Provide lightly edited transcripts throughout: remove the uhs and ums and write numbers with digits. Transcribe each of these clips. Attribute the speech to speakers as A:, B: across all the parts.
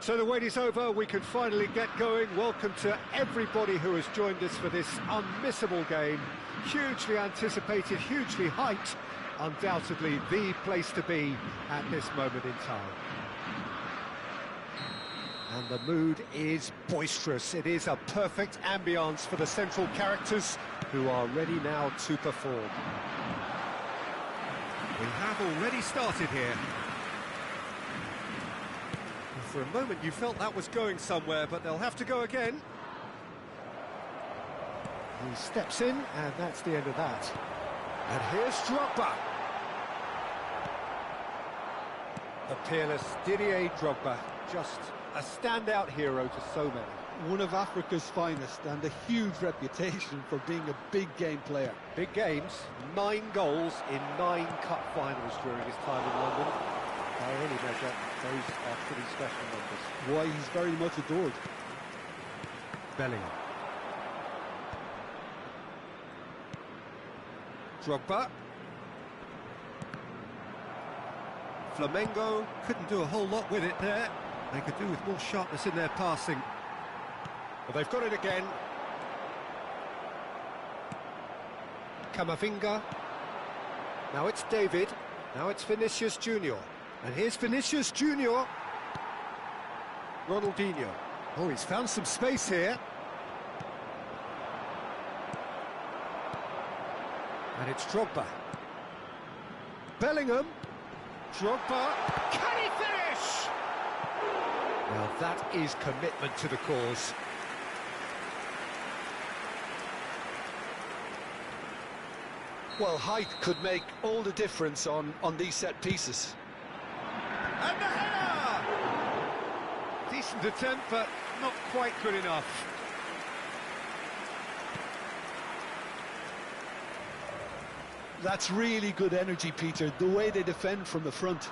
A: So the wait is over, we can finally get going. Welcome to everybody who has joined us for this unmissable game. Hugely anticipated, hugely hyped. Undoubtedly the place to be at this moment in time. And the mood is boisterous. It is a perfect ambience for the central characters who are ready now to perform. We have already started here. For a moment you felt that was going somewhere, but they'll have to go again. He steps in, and that's the end of that. And here's Drogba. The peerless Didier Drogba, just a standout hero to so many.
B: One of Africa's finest, and a huge reputation for being a big game player.
A: Big games, 9 goals in 9 cup finals during his time in London. By any measure, those are pretty special numbers.
B: Why, he's very much adored.
A: Bellingham. Drogba. Flamengo couldn't do a whole lot with it there. They could do with more sharpness in their passing. But they've got it again. Camavinga. Now it's David. Now it's Vinicius Junior. And here's Vinicius Junior. Ronaldinho. Oh, he's found some space here. And it's Drogba. Bellingham. Drogba. Can he finish? Well, that is commitment to the cause.
B: Well, height could make all the difference on these set pieces.
A: And the header! Decent attempt, but not quite good enough.
B: That's really good energy, Peter, the way they defend from the front.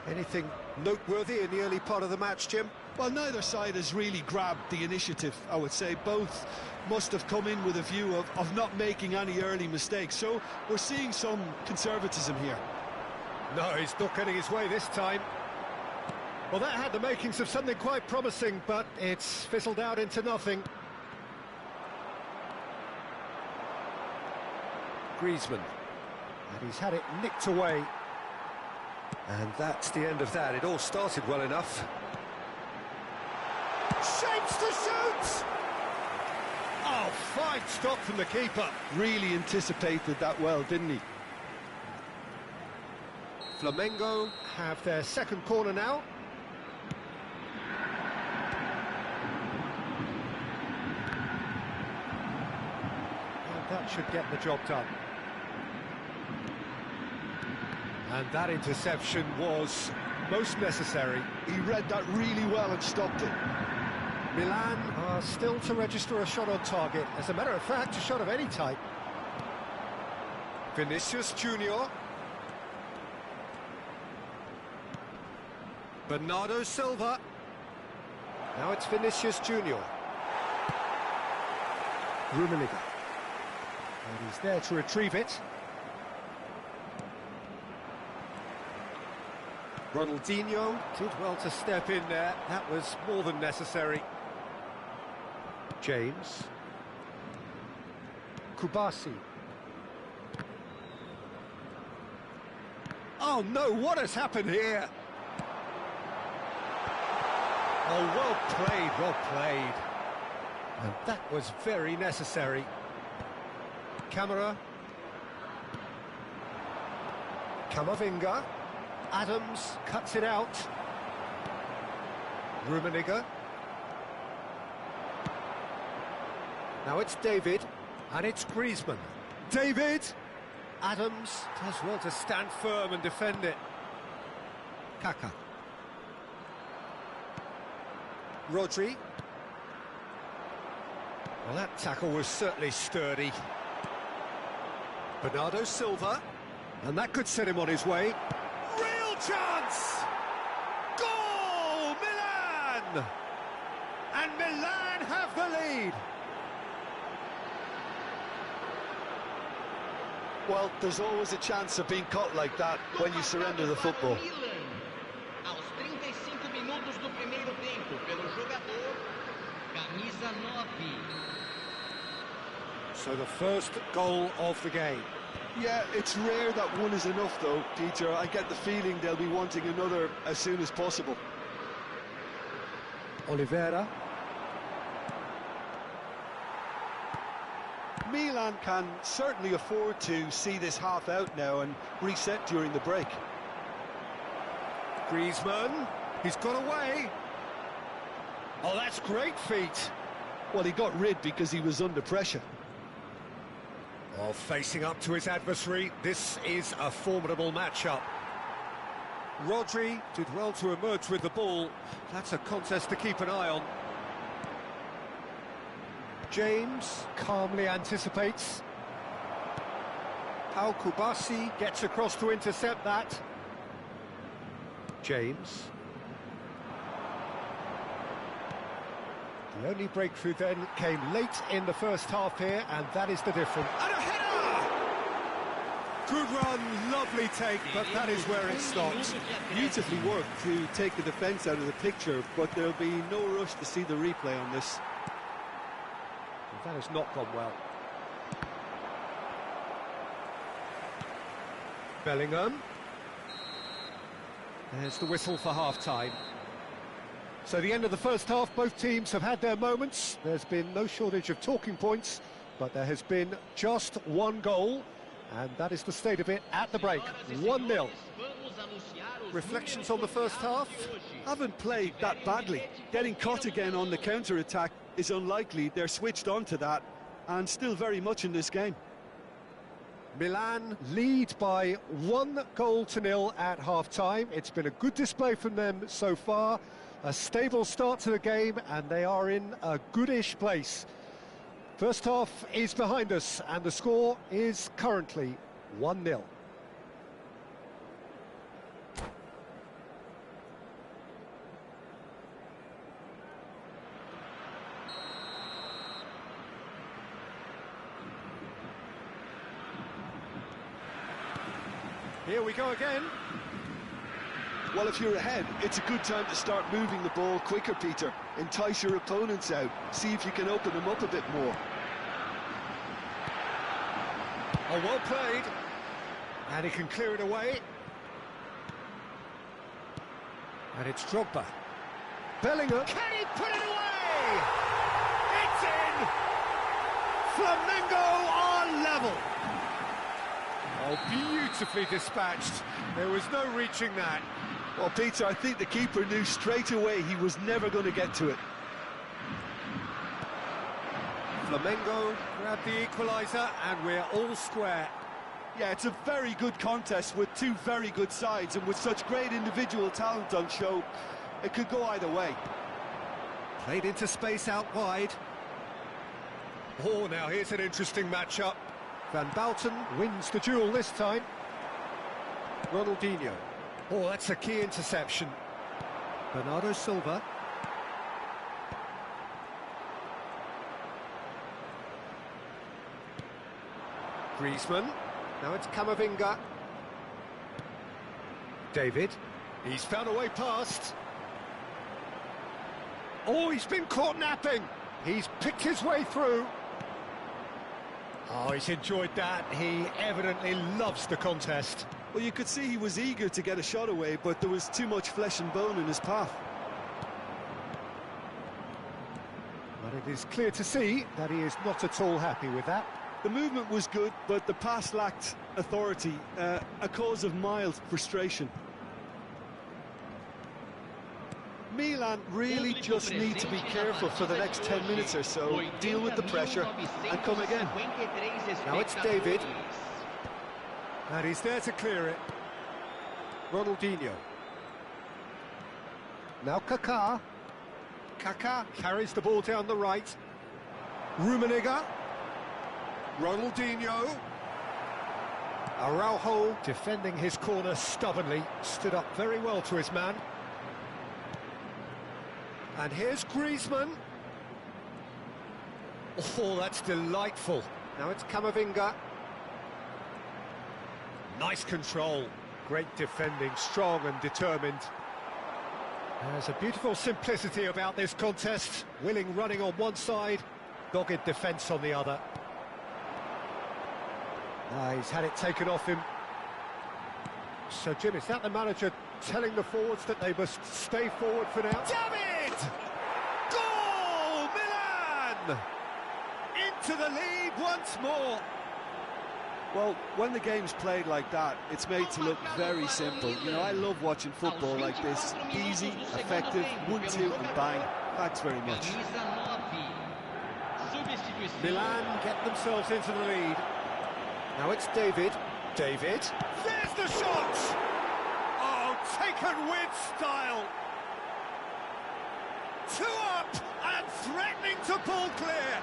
A: Anything noteworthy in the early part of the match, Jim?
B: Well, neither side has really grabbed the initiative, I would say. Both must have come in with a view of not making any early mistakes. So we're seeing some conservatism here.
A: No, he's not getting his way this time. Well, that had the makings of something quite promising, but it's fizzled out into nothing. Griezmann. And he's had it nicked away. And that's the end of that. It all started well enough. Shapes to shoot! Oh, fine stop from the keeper.
B: Really anticipated that well, didn't he?
A: Flamengo have their second corner now. And that should get the job done. And that interception was most necessary.
B: He read that really well and stopped it.
A: Milan are still to register a shot on target. As a matter of fact, a shot of any type. Vinicius Junior. Bernardo Silva. Now it's Vinicius Junior. Rummenigge. And he's there to retrieve it. Ronaldinho did well to step in there. That was more than necessary. James. Kubasi. Oh no, what has happened here? Oh, well played, well played. And that was very necessary. Camera. Camavinga. Adams cuts it out. Rummenigge. Now it's David, and it's Griezmann. David! Adams does well to stand firm and defend it. Kaka. Rodri. Well, that tackle was certainly sturdy. Bernardo Silva, and that could set him on his way. Real chance! Goal! Milan! And Milan have the lead!
B: Well, there's always a chance of being caught like that when you surrender the football.
A: So the first goal of the game.
B: Yeah, it's rare that one is enough though, Peter. I get the feeling they'll be wanting another as soon as possible.
A: Oliveira.
B: Milan can certainly afford to see this half out now and reset during the break.
A: Griezmann, he's got away. Oh, that's great feet.
B: Well, he got rid because he was under pressure.
A: Oh, facing up to his adversary, this is a formidable matchup. Rodri did well to emerge with the ball. That's a contest to keep an eye on. James calmly anticipates. Pau Kubasi gets across to intercept that. James. The only breakthrough then came late in the first half here, and that is the difference. And a header! Good run, lovely take, but that is where it stops.
B: Beautifully worked to take the defence out of the picture, but there'll be no rush to see the replay on this.
A: That has not gone well. Bellingham. There's the whistle for half-time. So the end of the first half, both teams have had their moments. There's been no shortage of talking points, but there has been just one goal, and that is the state of it at the break. 1-0. Reflections on the first half?
B: Haven't played that badly. Getting caught again on the counter-attack is unlikely. They're switched on to that, and still very much in this game.
A: Milan lead by 1-0 at half-time. It's been a good display from them so far. A stable start to the game, and they are in a goodish place. First half is behind us, and the score is currently 1-0. Here we go again.
B: Well, if you're ahead, it's a good time to start moving the ball quicker, Peter. Entice your opponents out. See if you can open them up a bit more.
A: Oh, well played. And he can clear it away. And it's Drogba. Bellingham. Can he put it away? It's in! Flamengo are level. Oh, beautifully dispatched. There was no reaching that.
B: Well, Peter, I think the keeper knew straight away he was never going to get to it.
A: Flamengo grabbed the equaliser, and we're all square.
B: Yeah, it's a very good contest with two very good sides, and with such great individual talent on show, it could go either way.
A: Played into space out wide. Oh, now here's an interesting matchup. Van Bouten wins the duel this time. Ronaldinho. Oh, that's a key interception. Bernardo Silva. Griezmann. Now it's Camavinga. David. He's found a way past. Oh, he's been caught napping. He's picked his way through. Oh, he's enjoyed that. He evidently loves the contest.
B: Well, you could see he was eager to get a shot away, but there was too much flesh and bone in his path.
A: But it is clear to see that he is not at all happy with that.
B: The movement was good, but the pass lacked authority, a cause of mild frustration. Milan really just need to be careful for the next 10 minutes or so, deal with the pressure and come again.
A: Now it's David. And he's there to clear it. Ronaldinho. Now Kaká. Kaká carries the ball down the right. Rummenigge. Ronaldinho. Araujo defending his corner stubbornly. Stood up very well to his man. And here's Griezmann. Oh, that's delightful. Now it's Camavinga. Nice control. Great defending, strong and determined. There's a beautiful simplicity about this contest. Willing running on one side, dogged defence on the other. He's had it taken off him. So, Jim, is that the manager telling the forwards that they must stay forward for now?
B: David! Goal! Milan! Into the lead once more. Well, when the game's played like that, it's made to look very simple. You know, I love watching football like this. Easy, effective, 1-2 and bang. Thanks very much.
A: Milan get themselves into the lead. Now it's David. David.
B: There's the shot! Oh, taken with style. 2 up and threatening to pull clear.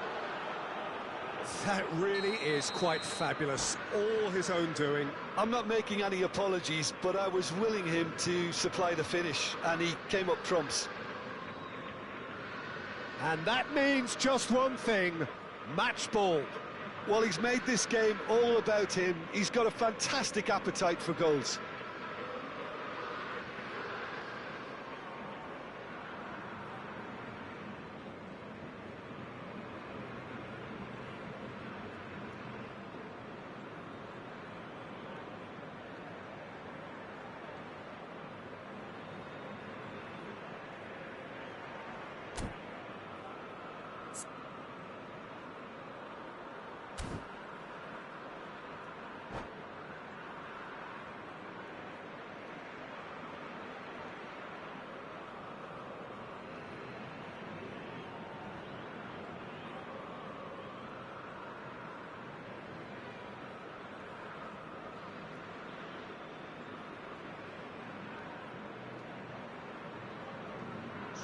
A: That really is quite fabulous. All his own doing.
B: I'm not making any apologies, but I was willing him to supply the finish, and he came up trumps.
A: And that means just one thing. Match ball.
B: Well, he's made this game all about him. He's got a fantastic appetite for goals.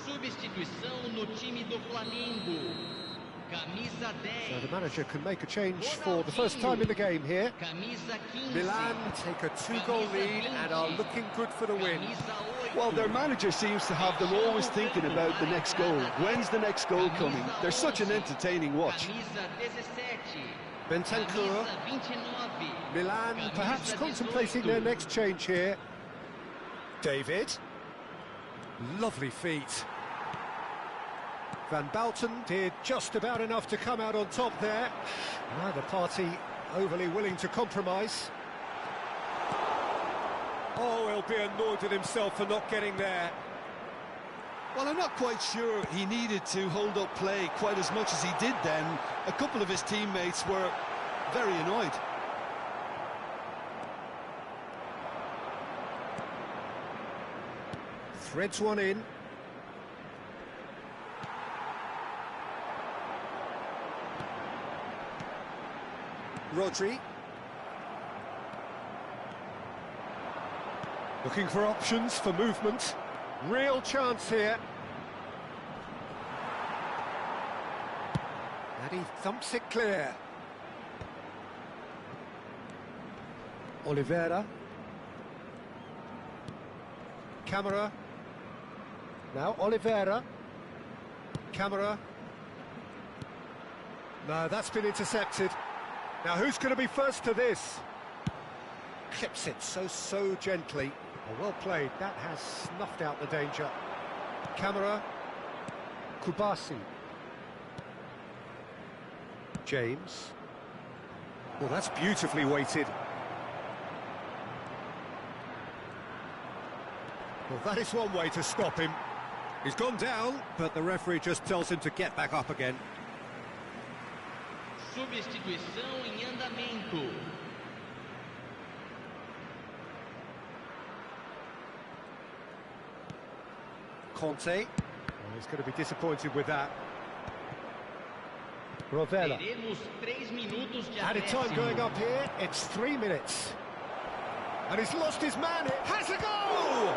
C: Substituição no time do Flamengo. Camisa 10.
A: So the manager can make a change for the first time in the game here.
C: Camisa 15.
A: Milan take a 2-goal lead and are looking good for the win.
B: Well, their manager seems to have them always thinking about the next goal. When's the next goal coming? They're such an entertaining watch.
C: Camisa 17.
A: Bentancur.
C: Camisa 29.
A: Milan perhaps contemplating their next change here. David. Lovely feet. Van Balten did just about enough to come out on top there. Neither party overly willing to compromise. Oh, he'll be annoyed at himself for not getting there.
B: Well, I'm not quite sure he needed to hold up play quite as much as he did then. A couple of his teammates were very annoyed.
A: Threads one in. Rodri. Looking for options for movement. Real chance here. And he thumps it clear. Oliveira. Camera. Now Oliveira. Camera. No, that's been intercepted. Now who's going to be first to this? Clips it so gently. Oh, well played. That has snuffed out the danger. Camera. Kubasi. James. Well, that's beautifully weighted. Well, that is one way to stop him. He's gone down, but the referee just tells him to get back up again.
C: Substituição em andamento.
A: Conte. Oh, he's going to be disappointed with that. Rovella.
C: Teremos 3 minutos de
A: Added time
C: acréscimo.
A: going up here. It's 3 minutes. And he's lost his man. It has a goal!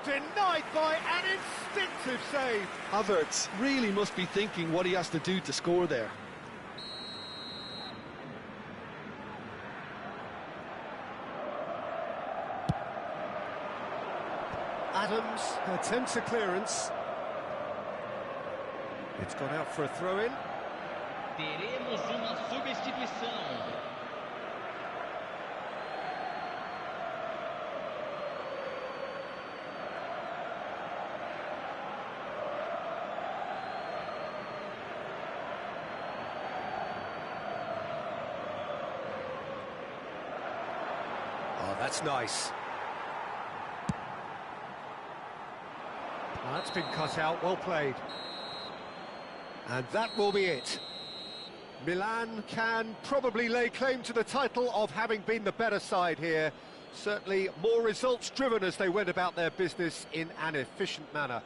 A: Denied by an instinctive save.
B: Havertz really must be thinking what he has to do to score there.
A: Adams attempts a clearance. It's gone out for a throw-in.
C: Teremos uma substituição.
A: that's nice. That's been cut out, well played. And that will be it. Milan can probably lay claim to the title of having been the better side here. Certainly more results-driven as they went about their business in an efficient manner.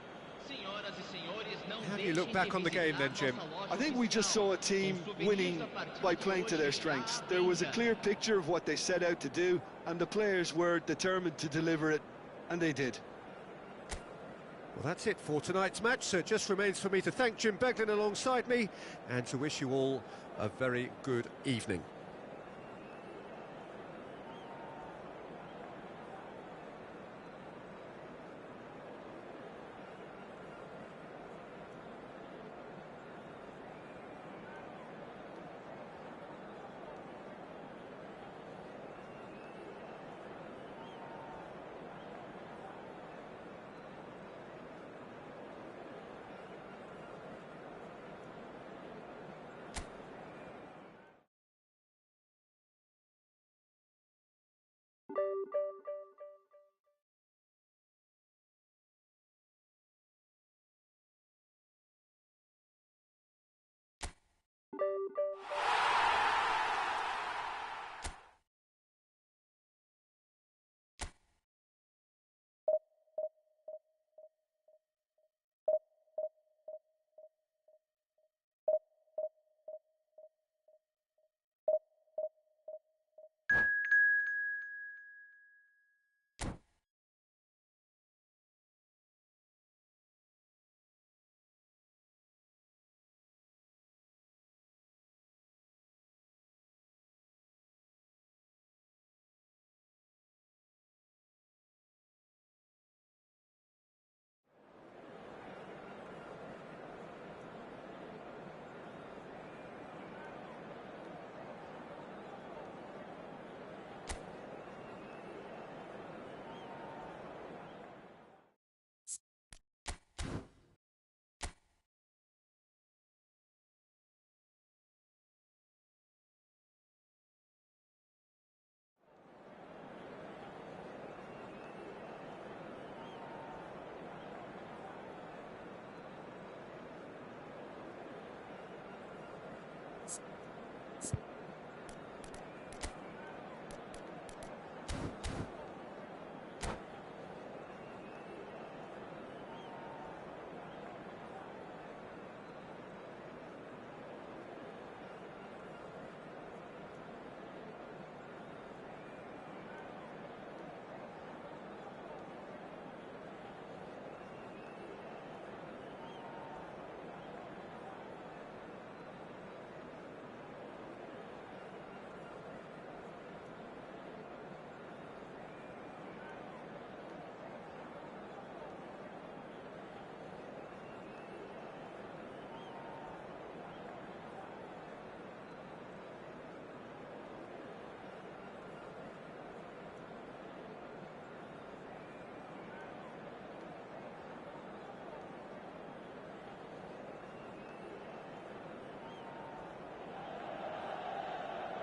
A: How do you look back on the game then, Jim?
B: I think we just saw a team winning by playing to their strengths. There was a clear picture of what they set out to do, and the players were determined to deliver it, and they did.
A: Well, that's it for tonight's match, so it just remains for me to thank Jim Beglin alongside me and to wish you all a very good evening.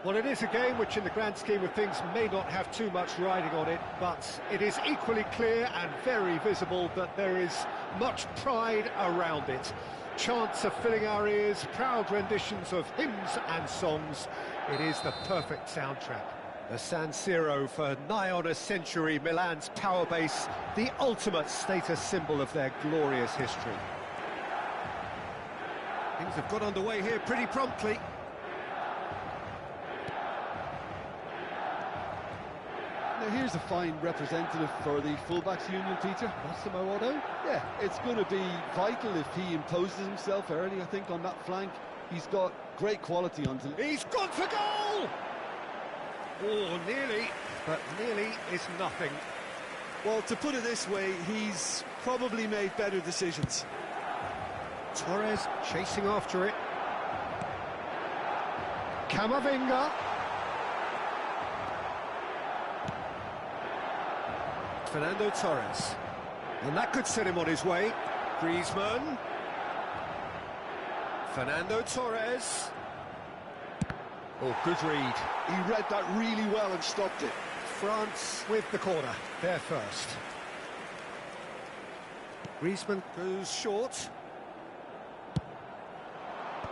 A: Well, it is a game which in the grand scheme of things may not have too much riding on it, but it is equally clear and very visible that there is much pride around it. Chants are filling our ears, proud renditions of hymns and songs. It is the perfect soundtrack. The San Siro for nigh on a century, Milan's power base, the ultimate status symbol of their glorious history. Things have got underway here pretty promptly.
B: Now here's a fine representative for the fullbacks union, Peter.
A: Massimo Otto?
B: Yeah, it's going to be vital if he imposes himself early, I think, on that flank. He's got great quality on the...
A: He's gone for goal! Oh, nearly, but nearly is nothing.
B: Well, to put it this way, he's probably made better decisions.
A: Torres chasing after it. Camavinga. Fernando Torres. And that could set him on his way. Griezmann. Fernando Torres. Oh, good read.
B: He read that really well and stopped it.
A: France with the corner, they're first. Griezmann goes short.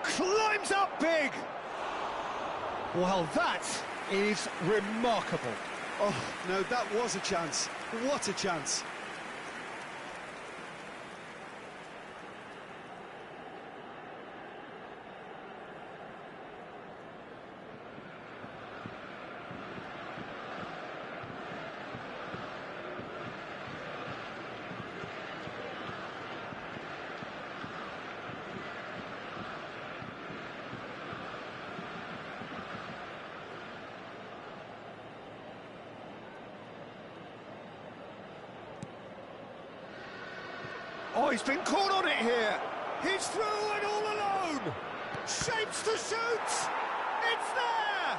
A: Climbs up big! Well, that is remarkable.
B: Oh, no, that was a chance. What a chance.
A: Oh, he's been caught on it here. He's through and all alone. Shapes to shoot. It's there.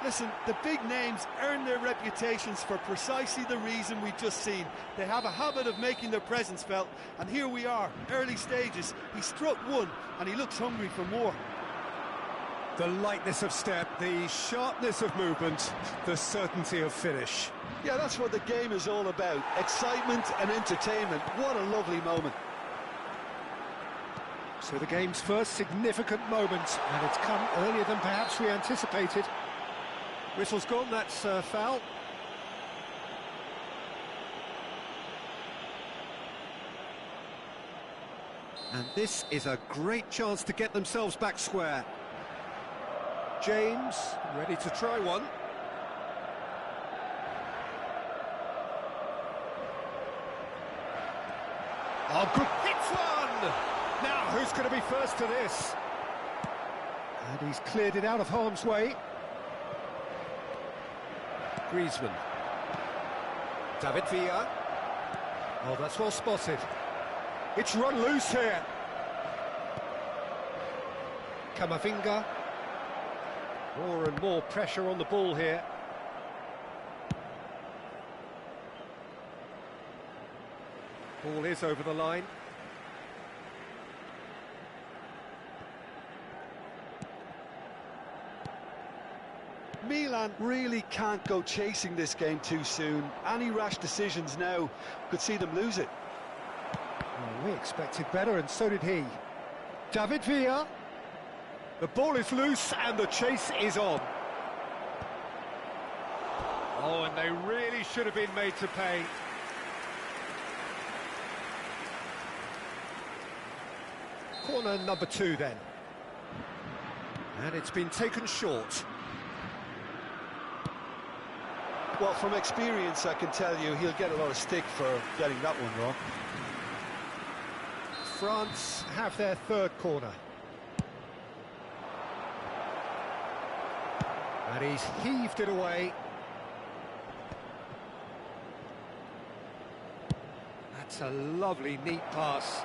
B: Listen, the big names earn their reputations for precisely the reason we've just seen. They have a habit of making their presence felt, and here we are, early stages. He struck one, and he looks hungry for more.
A: The lightness of step, the sharpness of movement, the certainty of finish.
B: Yeah, that's what the game is all about. Excitement and entertainment. What a lovely moment.
A: So the game's first significant moment, and it's come earlier than perhaps we anticipated. Whistle's gone, that's foul. And this is a great chance to get themselves back square. James, ready to try one. Oh, good, hits one! Now, who's going to be first to this? And he's cleared it out of harm's way. Griezmann. David Villa. Oh, that's well spotted. It's run loose here. Camavinga. More and more pressure on the ball here. Ball is over the line.
B: Milan really can't go chasing this game too soon. Any rash decisions now could see them lose it.
A: Well, we expected better, and so did he. David Villa. The ball is loose and the chase is on. Oh, and they really should have been made to pay. Corner number 2 then. And it's been taken short.
B: Well, from experience, I can tell you he'll get a lot of stick for getting that one wrong.
A: France have their third corner. And he's heaved it away. That's a lovely, neat pass.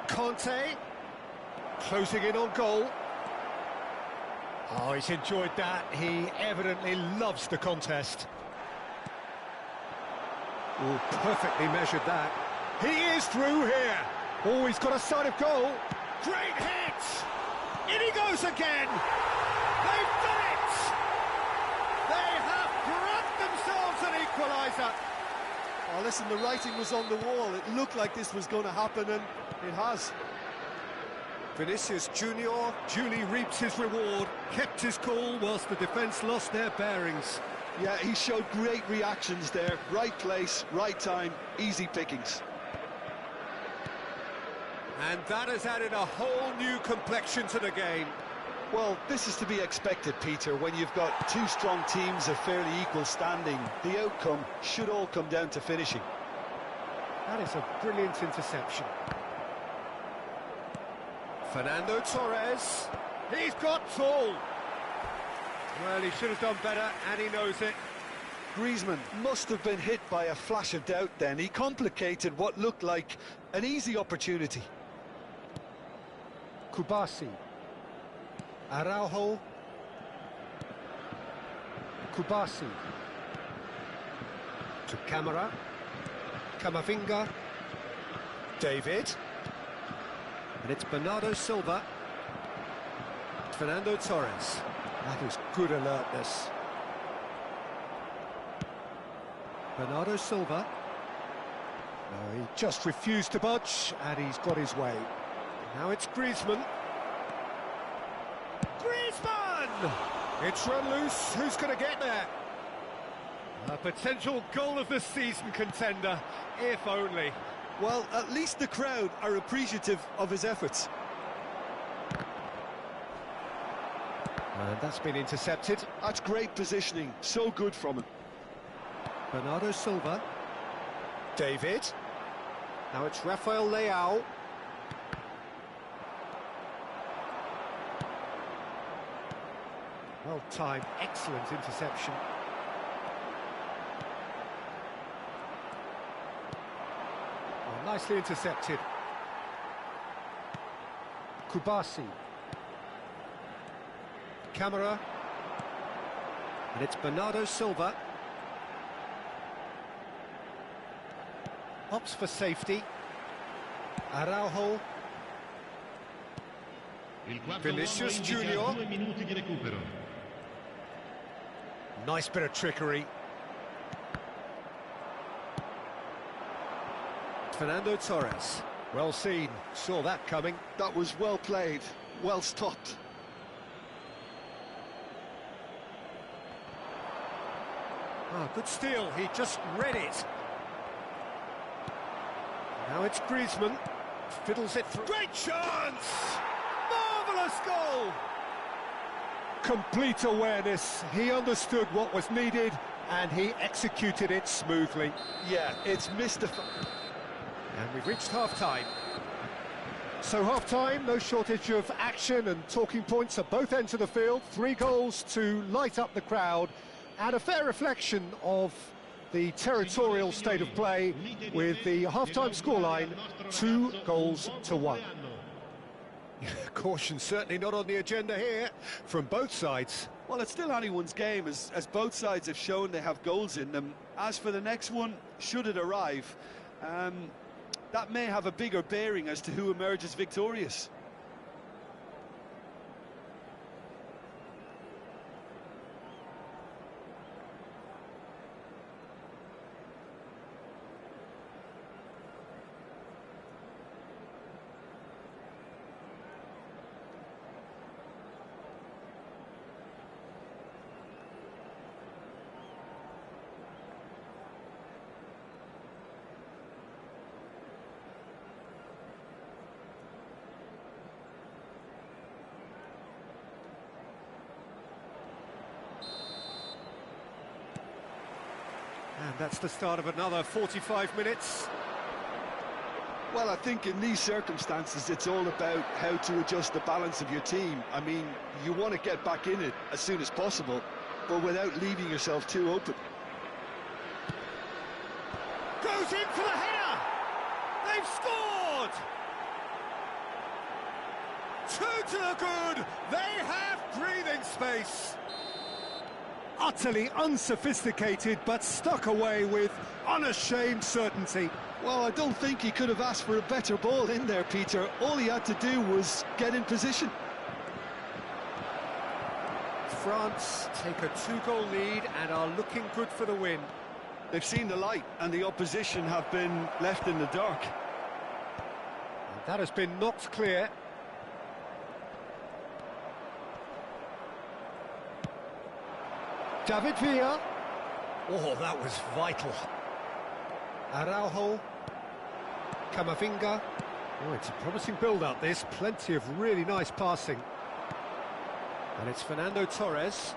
A: Conte, closing in on goal. Oh, he's enjoyed that. He evidently loves the contest. Oh, perfectly measured that. He is through here. Oh, he's got a sight of goal. Great hit! In he goes again! They've done it! They have grabbed themselves an equaliser.
B: Oh, listen, the writing was on the wall. It looked like this was going to happen, and it has.
A: Vinicius Junior duly reaps his reward, kept his cool whilst the defence lost their bearings.
B: Yeah, he showed great reactions there. Right place, right time, easy pickings.
A: And that has added a whole new complexion to the game.
B: Well, this is to be expected, Peter, when you've got two strong teams of fairly equal standing. The outcome should all come down to finishing.
A: That is a brilliant interception. Fernando Torres. He's got tall. Well, he should have done better, and he knows it.
B: Griezmann must have been hit by a flash of doubt then. He complicated what looked like an easy opportunity.
A: Kubasi. Araujo. Kubasi. To Camara. Camavinga. David. And it's Bernardo Silva. Fernando Torres. That is good alertness. Bernardo Silva. No, he just refused to budge, and he's got his way. Now it's Griezmann. Griezmann! It's run loose. Who's going to get there? A potential goal of the season contender, if only.
B: Well, at least the crowd are appreciative of his efforts.
A: And that's been intercepted.
B: That's great positioning, so good from him.
A: Bernardo Silva. David. Now it's Rafael Leao. Well timed, excellent interception. Oh, nicely intercepted. Kubasi. Camera. And it's Bernardo Silva. Opts for safety. Araujo. Vinicius Junior. Nice bit of trickery. Fernando Torres. Well seen. Saw that coming.
B: That was well played, well stopped.
A: Ah, good steal. He just read it. Now it's Griezmann. Fiddles it through. Great chance! Marvellous goal! Complete awareness. He understood what was needed and he executed it smoothly.
B: Yeah, it's mystifying.
A: And we've reached half-time. So half-time, no shortage of action and talking points at both ends of the field. 3 goals to light up the crowd and a fair reflection of the territorial state of play with the half-time scoreline 2-1. Caution certainly not on the agenda here from both sides.
B: Well, it's still anyone's game, as both sides have shown they have goals in them. As for the next one, should it arrive, that may have a bigger bearing as to who emerges victorious.
A: And that's the start of another 45 minutes.
B: Well, I think in these circumstances, it's all about how to adjust the balance of your team. I mean, you want to get back in it as soon as possible, but without leaving yourself too open.
A: Goes in for the header! They've scored! 2 to the good! They have breathing space! Utterly unsophisticated, but stuck away with unashamed certainty.
B: Well, I don't think he could have asked for a better ball in there, Peter. All he had to do was get in position.
A: France take a 2-goal lead and are looking good for the win.
B: They've seen the light, and the opposition have been left in the dark.
A: And that has been knocked clear. David Villa. Oh, that was vital. Araujo. Camavinga. Oh, it's a promising build-up, this. Plenty of really nice passing. And it's Fernando Torres.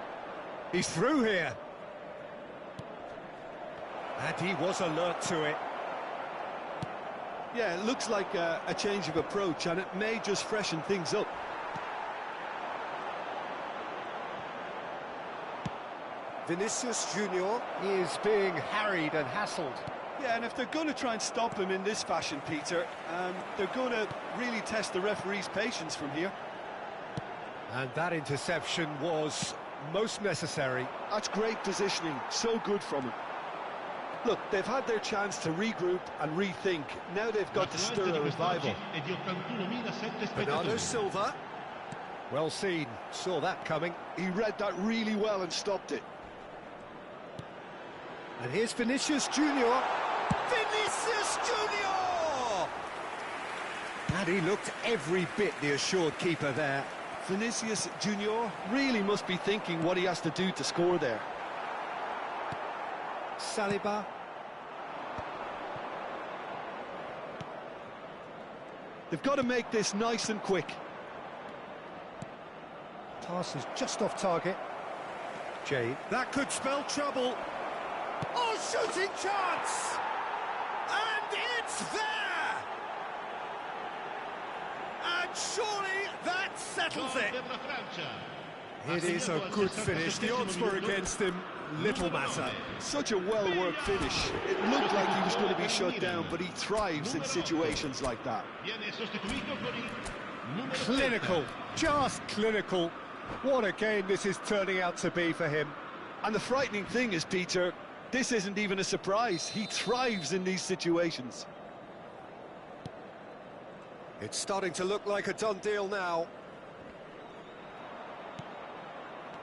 A: He's through here. And he was alert to it.
B: Yeah, it looks like a change of approach, and it may just freshen things up.
A: Vinicius Junior is being harried and hassled.
B: Yeah, and if they're going to try and stop him in this fashion, Peter, they're going to really test the referee's patience from here.
A: And that interception was most necessary.
B: That's great positioning, so good from him. Look, they've had their chance to regroup and rethink. Now they've got to stir a revival.
A: Bernardo Silva. Well seen, saw that coming.
B: He read that really well and stopped it.
A: And here's Vinicius Junior.
B: Vinicius Junior!
A: And he looked every bit the assured keeper there.
B: Vinicius Junior really must be thinking what he has to do to score there.
A: Saliba.
B: They've got to make this nice and quick.
A: Pass is just off target. Jay.
B: That could spell trouble. Oh, shooting chance! And it's there! And surely that settles it.
A: It is a good finish. The odds were against him. Little matter.
B: Such a well-worked finish. It looked like he was going to be shut down, but he thrives in situations like that.
A: Clinical, just clinical. What a game this is turning out to be for him.
B: And the frightening thing is, Peter, this isn't even a surprise. He thrives in these situations.
A: It's starting to look like a done deal now.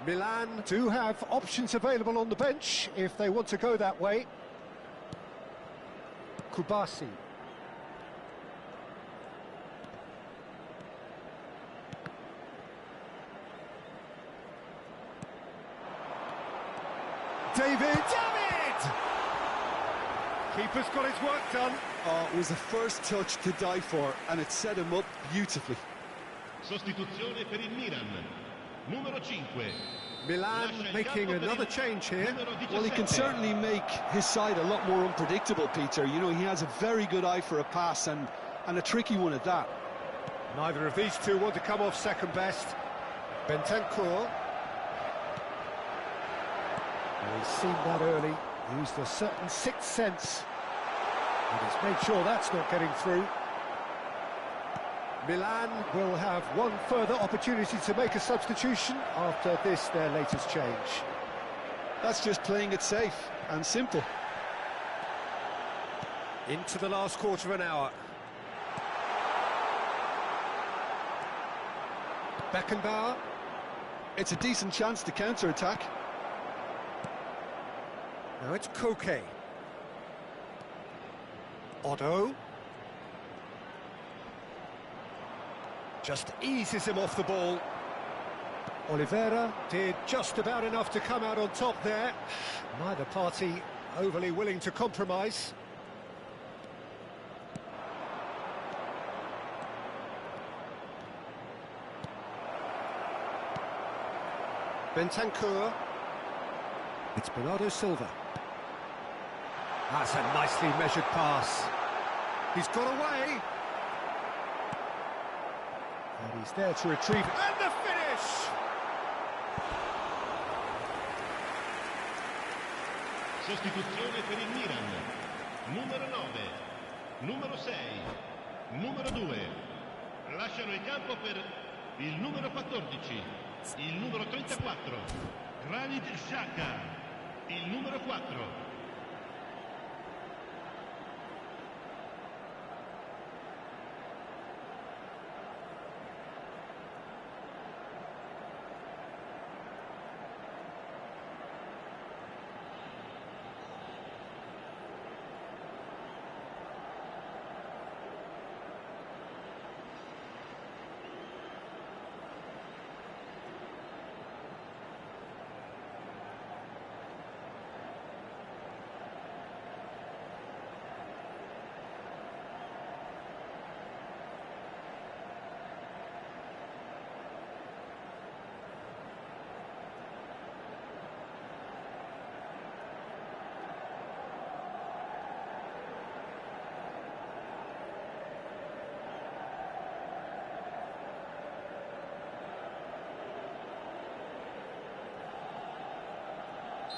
A: Milan do have options available on the bench if they want to go that way. Kubasi. David! Keeper's got his work done.
B: Oh, it was the first touch to die for, and it set him up beautifully.
C: Sostituzione per il Milan. Numero 5.
A: Milan making another change here.
B: Well, he can certainly make his side a lot more unpredictable, Peter. You know, he has a very good eye for a pass, and a tricky one at that.
A: Neither of these two want to come off second best. Bentancur. Well, he's seen that early, used a certain sixth sense. And he's made sure that's not getting through. Milan will have one further opportunity to make a substitution after this, their latest change.
B: That's just playing it safe and simple.
A: Into the last quarter of an hour. Beckenbauer.
B: It's a decent chance to counter-attack.
A: Now it's Koke. Otto. Just eases him off the ball. Oliveira did just about enough to come out on top there. Neither party overly willing to compromise. Bentancur. It's Bernardo Silva. That's a nicely measured pass. He's got away. And he's there to retrieve. And the finish!
C: Sostituzione per il Milan. Numero 9. Numero 6. Numero 2. Lasciano il campo per il numero 14. Il numero 34. Granit Xhaka. Il numero 4.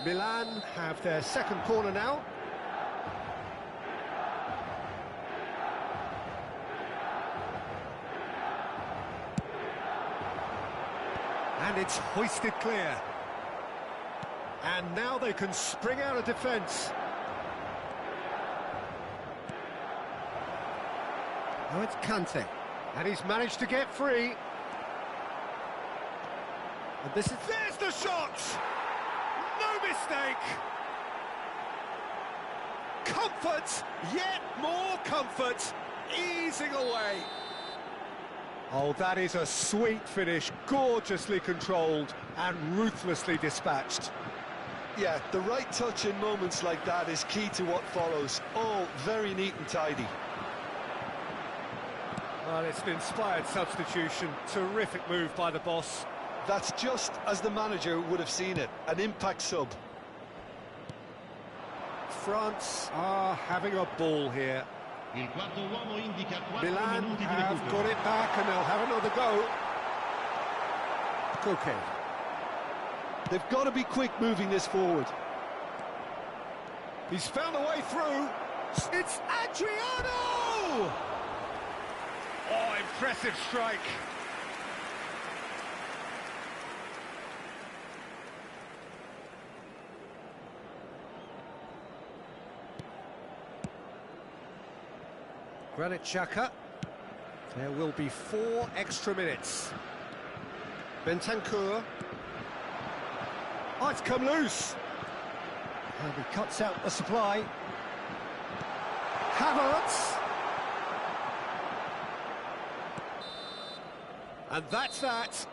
A: Milan have their second corner now. And it's hoisted clear. And now they can spring out of defence. Now it's Kante. And he's managed to get free. And this is...
B: There's the shot! No mistake!
A: comfort, yet more comfort, easing away. Oh, that is a sweet finish, gorgeously controlled and ruthlessly dispatched.
B: Yeah, the right touch in moments like that is key to what follows. All very neat and tidy.
A: Well, it's an inspired substitution, terrific move by the boss.
B: That's just as the manager would have seen it, an impact sub.
A: France are having a ball here.
C: Il quarto uomo indica 4
A: Milan
C: minuti di
A: have
C: recupero.
A: got it back and they'll have another go. Okay.
B: They've got to be quick moving this forward.
A: He's found a way through. It's Adriano! Oh, impressive strike. Granit Xhaka. There will be 4 extra minutes. Bentancur. Oh, it's come loose. And he cuts out the supply. Havertz. And that's that.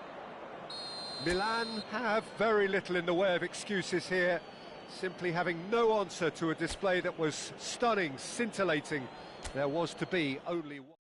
A: Milan have very little in the way of excuses here, simply having no answer to a display that was stunning, scintillating. There was to be only one.